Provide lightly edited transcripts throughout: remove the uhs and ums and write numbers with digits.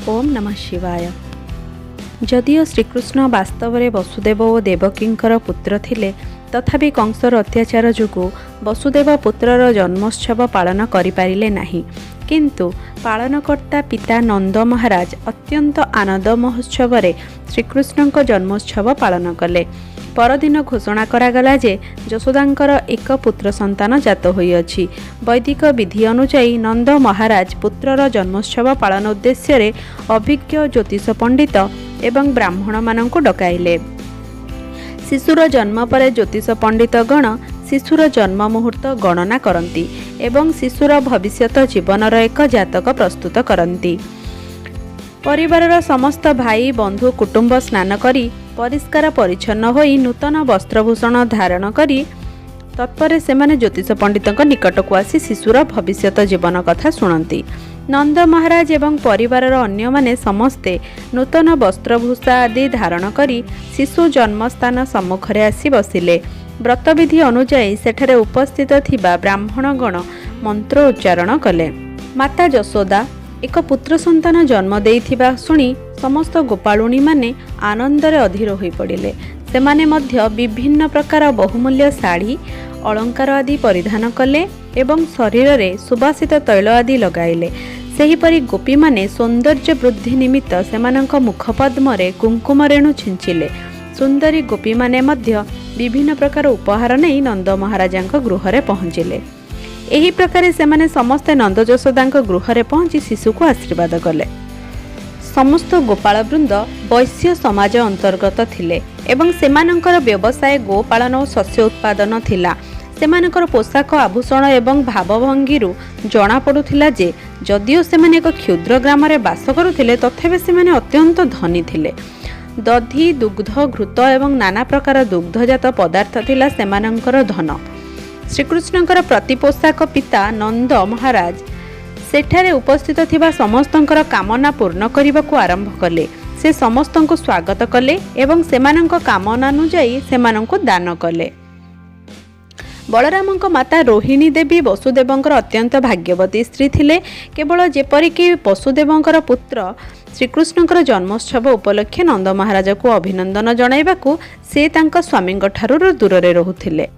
ओम नमः शिवाय। जदिओ श्रीकृष्ण वास्तव में वसुदेव और देवकींकर पुत्र थिले, तथापि कंसर अत्याचार जोगु वसुदेव पुत्रर जन्मोत्सव पालन करिपारिले नाही। किंतु पालनकर्ता पिता नंद महाराज अत्यंत आनंद महोत्सव श्रीकृष्ण जन्मोत्सव पालन कले। परदिन घोषणा करागला जे यशोदांकर एक पुत्र संतान जात होइअछि। वैदिक विधि अनुसार नंद महाराज पुत्रर जन्मोत्सव पालन उद्देश्य अभिज्ञ ज्योतिष पंडित एवं ब्राह्मण मानक डकाइले। शिशुर जन्म पर ज्योतिष पंडित गण शिशुर जन्म मुहूर्त गणना करती एवं शिशुर भविष्यत जीवनर एक जातक प्रस्तुत करती। परिवारर समस्त भाई बंधु कुटुंब स्नान करी परिष्कार परिच्छन्न होई नूतन वस्त्रभूषण धारण करी तत्पर सेमाने ज्योतिष पंडित निकट को आसी शिशुर भविष्यत जीवन कथा शुणती। नंद महाराज एवं परिवारर अन्य माने समस्ते नूतन वस्त्रभूषा आदि धारण करी शिशु जन्मस्थान सम्मुखरे आसी बसिले। व्रतविधि अनुଯାୟୀ सेठरे उपस्थित थिबा ब्राह्मणगण मंत्र उच्चारण कले। माता यशोदा एक पुत्र संतान जन्म देइथिबा सुनी समस्त गोपालुणी माने आनंदरे अधीर होई पड़िले। सेमाने मध्य विभिन्न प्रकार बहुमूल्य शाढ़ी अलंकार आदि परिधान कले एवं शरीर रे सुबासित तैल आदि लगाइले। सेहीपरि गोपी माने सौंदर्य वृद्धि निमित्त सेमानंक मुखपद्म रे कुंकुम रेणु छिंचिले। सुंदरी गोपी माने मध्य विभिन्न प्रकार उपहार नहीं नंद महाराजांक गृह रे पहुँचिले। एही प्रकार सेमाने समस्ते नंद यशोदांक गृह रे पहुँची शिशु को आशीर्वाद कले। समस्त गोपाल वृंद वैश्य समाज अंतर्गत थिले एवं सेमानंकर व्यवसाय गोपालन और शस्य उत्पादन थिला। सेमानंकर पोशाक आभूषण एवं भावभंगी जना पड़ुथिला जे जदिओ सेमाने एक क्षुद्र ग्राम रे बास करुथिले तथापि सेमाने अत्यंत धनी थिले। दधि दुग्ध घृत एवं नाना प्रकार दुग्धजात पदार्थ थिला सेमानंकर धन। श्रीकृष्णंकर प्रति पोशाक पिता नंद महाराज सेठारे उपस्थित थिबा समस्तंकर कामना पूर्ण करने को आरंभ कले। से समस्तंको स्वागत कले एवं सेमानंक कामना अनुଯାୟୀ सेमानंको दान कले। बलरामंक माता रोहिणी देवी वसुदेवंकर अत्यंत भाग्यवती स्त्री थिले। केवल जेपरिक वसुदेवंकर पुत्र श्रीकृष्णंकर जन्मोत्सव उपलक्षे नंद महाराज को अभिनंदन जणाइबाकू से तांका स्वामींक ठारू दूर रहुथिले।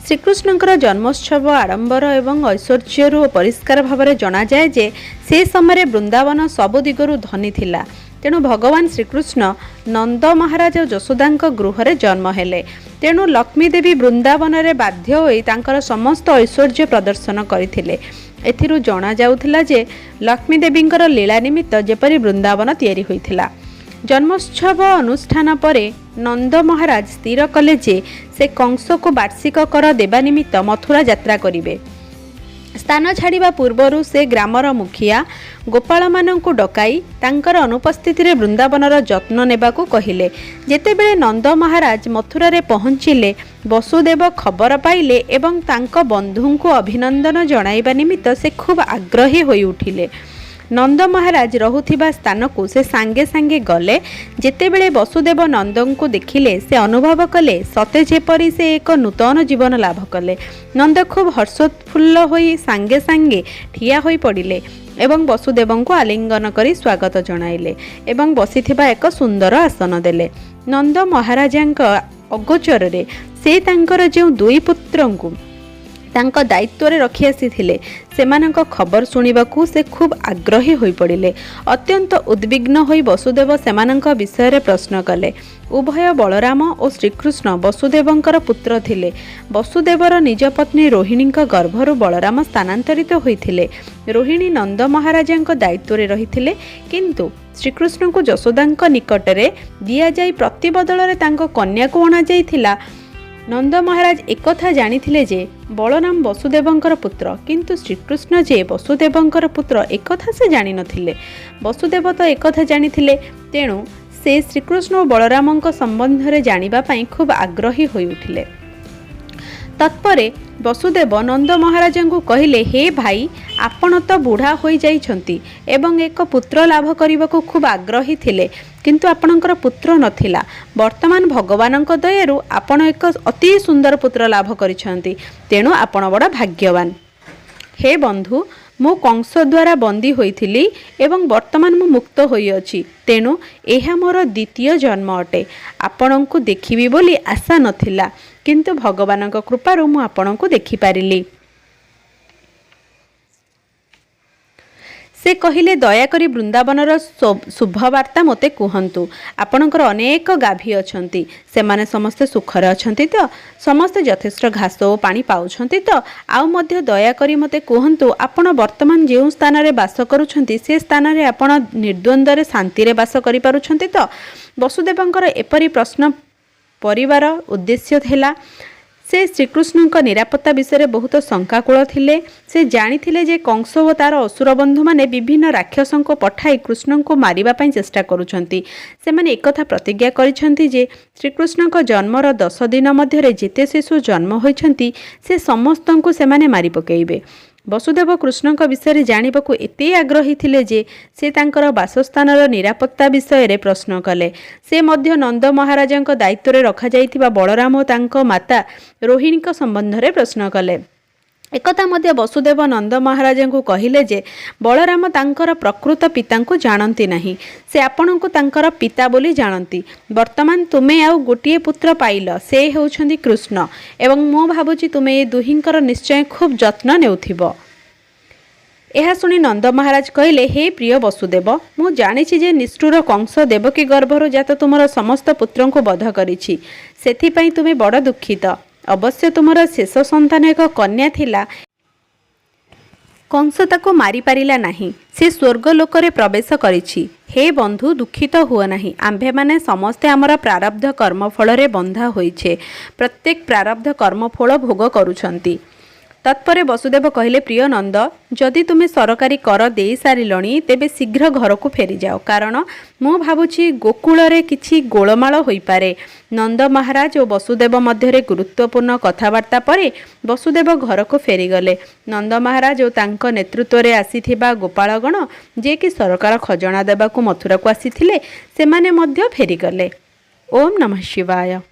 श्रीकृष्णंकर जन्मोत्सव आडंबर एवं ऐश्वर्य परिष्कार भाव में जना जाए जे से समय वृंदावन सबु दिगरु धनी थिला। तेणु भगवान श्रीकृष्ण नंद महाराज यशोदांक गृह रे जन्म हेले। तेणु लक्ष्मी देवी वृंदावन रे बाध्य होई तांकर समस्त ऐश्वर्य प्रदर्शन करथिले। एथिरु जना जाउथिला जे लक्ष्मी देवींकर लीला निमित्त जेपरि वृंदावन तैयारी होइथिला। जन्मोत्सव अनुष्ठान परे नंद महाराज स्थिर कले जे से कंस को वार्षिक कर देवा निमित्त मथुरा यात्रा करिवे। स्थान छाड़िबा पूर्वरु से ग्रामर मुखिया गोपाल मानंकु डकाई तांकर अनुपस्थिति रे वृंदावनर जत्न नेबाकू कहिले। जेतेबेले नंद महाराज मथुरा रे पहुंचिले वसुदेव खबर पाइले एवं तांक बंधुंकु अभिनंदन जणाइबा निमित्त से खूब आग्रही होई उठिले। नंद महाराज रहुथिबा स्थान को से सांगे सांगे गले। जेतेबेले वसुदेव नंदन को देखिले से अनुभव कले सते जेपरि से एक नूतन जीवन लाभ कले। नंद खूब हर्षोत्फुल्ल होई सांगे सांगे ठिया होई पड़िले एवं वसुदेव को आलिंगन करी स्वागत जणाइले एवं बसिथिबा एक सुंदर आसन देले। नंद महाराजांक अगोचर रे से तांकर जो दुई पुत्रंकु तांका दायित्व रे रखी आसीथिले सेमानंक खबर सुनिबाकू से खूब आग्रही होई पड़िले। अत्यंत उद्विग्न होई वसुदेव सेमानंक विषय रे प्रश्न कले। उभय बलराम और श्रीकृष्ण वसुदेवंकर पुत्र थिले। वसुदेवर निज पत्नी रोहिणींक गर्भरु बलराम स्थानांतरित होइथिले। रोहिणी नंद महाराजांक दायित्व रे रहिथिले, किंतु श्रीकृष्ण को यशोदांक निकटरे दिया जाई प्रतिबदल रे तांको कन्या को अणा जाइथिला। नंद महाराज एकथा जानिथिले जे बलराम वसुदेवंकर पुत्र, किंतु श्रीकृष्ण जे वसुदेवंकर पुत्र एकथा से जानि नथिले। वसुदेव तो एकथा जानिथिले, तेणु से श्रीकृष्ण और बलरामंक संबंध रे जानिबा पई खूब आग्रही होई उठिले। तत्परे वसुदेव नंद महाराजंकु कहिले, हे भाई आपण तो बुढ़ा हो जाइछंती एवं एक पुत्र लाभ करने खूब आग्रही थिले, किंतु आपणकर पुत्र नथिला। वर्तमान भगवानक दयारु आपण एक अति सुंदर पुत्र लाभ करिछंती, तेणु आपण बड़ भाग्यवान। हे बंधु, ମୁଁ କଂସ ଦ୍ୱାରା ବନ୍ଦୀ ହୋଇଥିଲି ଏବଂ ବର୍ତ୍ତମାନ ମୁଁ ମୁକ୍ତ ହୋଇଅଛି। ତେଣୁ ଏହା ମୋର ଦ୍ୱିତୀୟ ଜନ୍ମ ଅଟେ। ଆପଣଙ୍କୁ ଦେଖିବି ବୋଲି ଆଶା ନଥିଲା, କିନ୍ତୁ ଭଗବାନଙ୍କ କୃପାରୁ ମୁଁ ଆପଣଙ୍କୁ ଦେଖିପାରିଲି। ସେ କହିଲେ, ଦୟାକରି ବୃନ୍ଦାବନର ଶୁଭବାର୍ତ୍ତା ମୋତେ କୁହନ୍ତୁ। ଆପଣଙ୍କର ଅନେକ ଗାଭୀ ଅଛନ୍ତି, ସେମାନେ ସମସ୍ତେ ସୁଖରେ ଅଛନ୍ତି ତ? ସମସ୍ତେ ଯଥେଷ୍ଟ ଘାସ ଓ ପାଣି ପାଉଛନ୍ତି ତ? ଆଉ ମଧ୍ୟ ଦୟାକରି ମୋତେ କୁହନ୍ତୁ, ଆପଣ ବର୍ତ୍ତମାନ ଯେଉଁ ସ୍ଥାନରେ ବାସ କରୁଛନ୍ତି ସେ ସ୍ଥାନରେ ଆପଣ ନିର୍ଦ୍ୱନ୍ଦ୍ୱରେ ଶାନ୍ତିରେ ବାସ କରିପାରୁଛନ୍ତି ତ? ବସୁଦେବଙ୍କର ଏପରି ପ୍ରଶ୍ନ ପରିବାର ଉଦ୍ଦେଶ୍ୟ ଥିଲା। ସେ ଶ୍ରୀକୃଷ୍ଣଙ୍କ ନିରାପତ୍ତା ବିଷୟରେ ବହୁତ ଶଙ୍କାକୁଳ ଥିଲେ। ସେ ଜାଣିଥିଲେ ଯେ କଂସ ଓ ତାର ଅସୁର ବନ୍ଧୁମାନେ ବିଭିନ୍ନ ରାକ୍ଷସଙ୍କୁ ପଠାଇ କୃଷ୍ଣଙ୍କୁ ମାରିବା ପାଇଁ ଚେଷ୍ଟା କରୁଛନ୍ତି। ସେମାନେ ଏକଥା ପ୍ରତିଜ୍ଞା କରିଛନ୍ତି ଯେ ଶ୍ରୀକୃଷ୍ଣଙ୍କ ଜନ୍ମର 10 ଦିନ ମଧ୍ୟରେ ଯେତେ ଶିଶୁ ଜନ୍ମ ହୋଇଛନ୍ତି ସେ ସମସ୍ତଙ୍କୁ ସେମାନେ ମାରି ପକାଇବେ। ବସୁଦେବ କୃଷ୍ଣଙ୍କ ବିଷୟରେ ଜାଣିବାକୁ ଏତେ ଆଗ୍ରହୀ ଥିଲେ ଯେ ସେ ତାଙ୍କର ବାସସ୍ଥାନର ନିରାପତ୍ତା ବିଷୟରେ ପ୍ରଶ୍ନ କଲେ। ସେ ମଧ୍ୟ ନନ୍ଦ ମହାରାଜଙ୍କ ଦାୟିତ୍ୱରେ ରଖାଯାଇଥିବା ବଳରାମ ଓ ତାଙ୍କ ମାତା ରୋହିଣୀଙ୍କ ସମ୍ବନ୍ଧରେ ପ୍ରଶ୍ନ କଲେ। ଏକଥା ମଧ୍ୟ ବସୁଦେବ ନନ୍ଦ ମହାରାଜଙ୍କୁ କହିଲେ ଯେ ବଳରାମ ତାଙ୍କର ପ୍ରକୃତ ପିତାଙ୍କୁ ଜାଣନ୍ତି ନାହିଁ। ସେ ଆପଣଙ୍କୁ ତାଙ୍କର ପିତା ବୋଲି ଜାଣନ୍ତି। ବର୍ତ୍ତମାନ ତୁମେ ଆଉ ଗୋଟିଏ ପୁତ୍ର ପାଇଲ, ସେ ହେଉଛନ୍ତି କୃଷ୍ଣ, ଏବଂ ମୁଁ ଭାବୁଛି ତୁମେ ଏ ଦୁହିଁଙ୍କର ନିଶ୍ଚୟ ଖୁବ୍ ଯତ୍ନ ନେଉଥିବ। ଏହା ଶୁଣି ନନ୍ଦ ମହାରାଜ କହିଲେ, ହେ ପ୍ରିୟ ବସୁଦେବ, ମୁଁ ଜାଣିଛି ଯେ ନିଷ୍ଠୁର କଂସ ଦେବକୀ ଗର୍ଭରୁ ଜାତ ତୁମର ସମସ୍ତ ପୁତ୍ରଙ୍କୁ ବଧ କରିଛି। ସେଥିପାଇଁ ତୁମେ ବଡ଼ ଦୁଃଖିତ। ଅବଶ୍ୟ ତୁମର ଶେଷ ସନ୍ତାନ ଏକ କନ୍ୟା ଥିଲା। କଂସ ତାକୁ ମାରିପାରିଲା ନାହିଁ। ସେ ସ୍ୱର୍ଗ ଲୋକରେ ପ୍ରବେଶ କରିଛି। ହେ ବନ୍ଧୁ, ଦୁଃଖିତ ହୁଅ ନାହିଁ। ଆମ୍ଭେମାନେ ସମସ୍ତେ ଆମର ପ୍ରାରବ୍ଧ କର୍ମଫଳରେ ବନ୍ଧା ହୋଇଛେ। ପ୍ରତ୍ୟେକ ପ୍ରାରବ୍ଧ କର୍ମଫଳ ଭୋଗ କରୁଛନ୍ତି। ତତ୍ପରେ ବସୁଦେବ କହିଲେ, ପ୍ରିୟ ନନ୍ଦ, ଯଦି ତୁମେ ସରକାରୀ କର ଦେଇସାରିଲଣି ତେବେ ଶୀଘ୍ର ଘରକୁ ଫେରିଯାଅ, କାରଣ ମୁଁ ଭାବୁଛି ଗୋକୁଳରେ କିଛି ଗୋଳମାଳ ହୋଇପାରେ। ନନ୍ଦ ମହାରାଜ ଓ ବସୁଦେବ ମଧ୍ୟରେ ଗୁରୁତ୍ୱପୂର୍ଣ୍ଣ କଥାବାର୍ତ୍ତା ପରେ ବସୁଦେବ ଘରକୁ ଫେରିଗଲେ। ନନ୍ଦ ମହାରାଜ ଓ ତାଙ୍କ ନେତୃତ୍ୱରେ ଆସିଥିବା ଗୋପାଳଗଣ, ଯିଏକି ସରକାର ଖଜଣା ଦେବାକୁ ମଥୁରାକୁ ଆସିଥିଲେ, ସେମାନେ ମଧ୍ୟ ଫେରିଗଲେ। ଓମ୍ ନମଃ ଶିବାୟ।